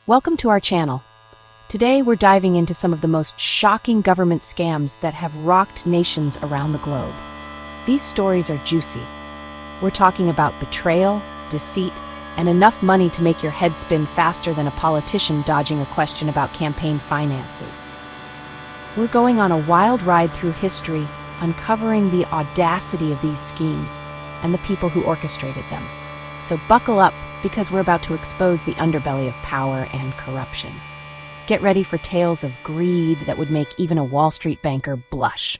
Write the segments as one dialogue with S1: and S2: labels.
S1: Welcome to our channel. Today we're diving into some of the most shocking government scams that have rocked nations around the globe. These stories are juicy. We're talking about betrayal, deceit, and enough money to make your head spin faster than a politician dodging a question about campaign finances. We're going on a wild ride through history, uncovering the audacity of these schemes and the people who orchestrated them. So buckle up, because we're about to expose the underbelly of power and corruption. Get ready for tales of greed that would make even a Wall Street banker blush.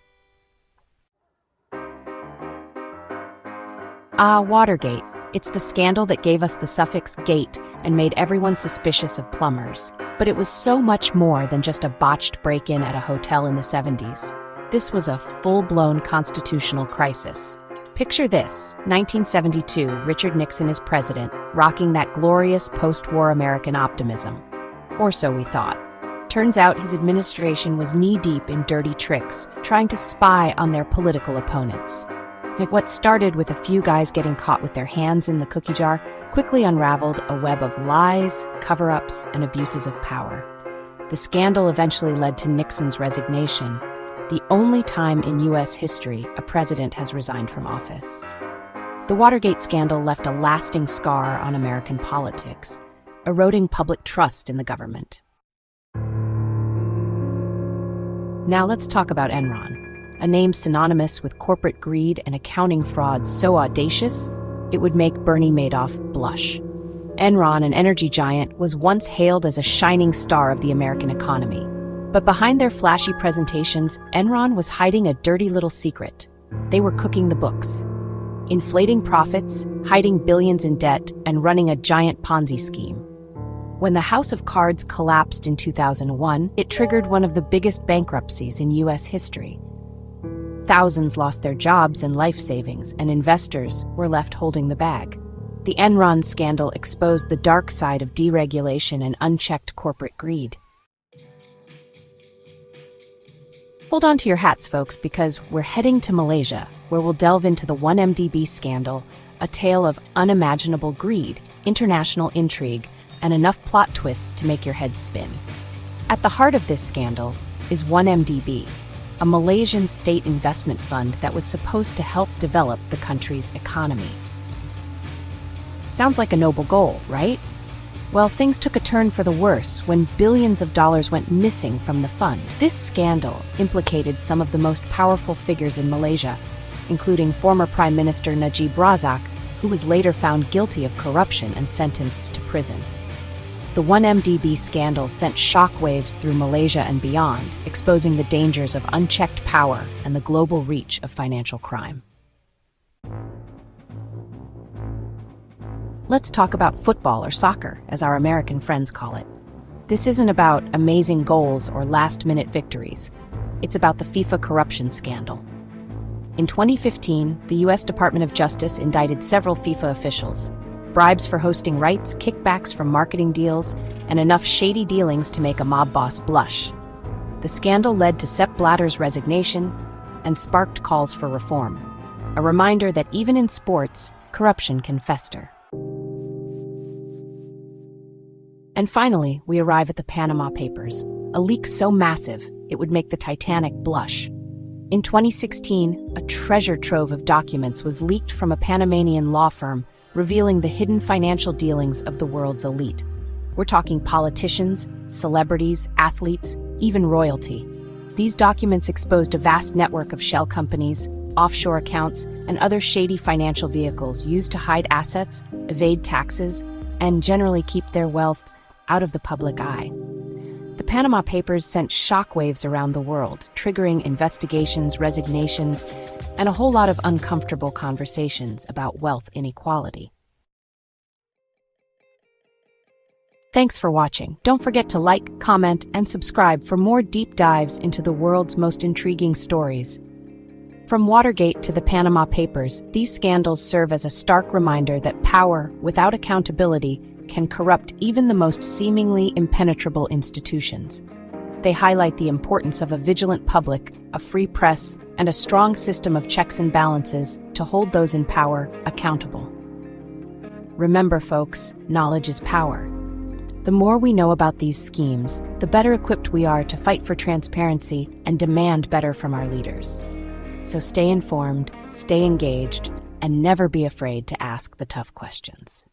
S1: Watergate. It's the scandal that gave us the suffix "gate" and made everyone suspicious of plumbers. But it was so much more than just a botched break-in at a hotel in the 70s. This was a full-blown constitutional crisis. Picture this: 1972, Richard Nixon is president, rocking that glorious post-war American optimism. Or so we thought. Turns out his administration was knee-deep in dirty tricks, trying to spy on their political opponents. Like what started with a few guys getting caught with their hands in the cookie jar quickly unraveled a web of lies, cover-ups, and abuses of power. The scandal eventually led to Nixon's resignation, the only time in U.S. history a president has resigned from office. The Watergate scandal left a lasting scar on American politics, eroding public trust in the government. Now let's talk about Enron, a name synonymous with corporate greed and accounting fraud so audacious it would make Bernie Madoff blush. Enron, an energy giant, was once hailed as a shining star of the American economy. But behind their flashy presentations, Enron was hiding a dirty little secret. They were cooking the books, inflating profits, hiding billions in debt, and running a giant Ponzi scheme. When the House of Cards collapsed in 2001, it triggered one of the biggest bankruptcies in U.S. history. Thousands lost their jobs and life savings, and investors were left holding the bag. The Enron scandal exposed the dark side of deregulation and unchecked corporate greed. Hold on to your hats, folks, because we're heading to Malaysia, where we'll delve into the 1MDB scandal, a tale of unimaginable greed, international intrigue, and enough plot twists to make your head spin. At the heart of this scandal is 1MDB, a Malaysian state investment fund that was supposed to help develop the country's economy. Sounds like a noble goal, right? Well, things took a turn for the worse when billions of dollars went missing from the fund. This scandal implicated some of the most powerful figures in Malaysia, including former Prime Minister Najib Razak, who was later found guilty of corruption and sentenced to prison. The 1MDB scandal sent shockwaves through Malaysia and beyond, exposing the dangers of unchecked power and the global reach of financial crime. Let's talk about football, or soccer, as our American friends call it. This isn't about amazing goals or last-minute victories. It's about the FIFA corruption scandal. In 2015, the U.S. Department of Justice indicted several FIFA officials. Bribes for hosting rights, kickbacks from marketing deals, and enough shady dealings to make a mob boss blush. The scandal led to Sepp Blatter's resignation and sparked calls for reform. A reminder that even in sports, corruption can fester. And finally, we arrive at the Panama Papers, a leak so massive it would make the Titanic blush. In 2016, a treasure trove of documents was leaked from a Panamanian law firm, revealing the hidden financial dealings of the world's elite. We're talking politicians, celebrities, athletes, even royalty. These documents exposed a vast network of shell companies, offshore accounts, and other shady financial vehicles used to hide assets, evade taxes, and generally keep their wealth out of the public eye. The Panama Papers sent shockwaves around the world, triggering investigations, resignations, and a whole lot of uncomfortable conversations about wealth inequality. Thanks for watching. Don't forget to like, comment, and subscribe for more deep dives into the world's most intriguing stories. From Watergate to the Panama Papers, these scandals serve as a stark reminder that power, without accountability, can corrupt even the most seemingly impenetrable institutions. They highlight the importance of a vigilant public, a free press, and a strong system of checks and balances to hold those in power accountable. Remember, folks, knowledge is power. The more we know about these schemes, the better equipped we are to fight for transparency and demand better from our leaders. So stay informed, stay engaged, and never be afraid to ask the tough questions.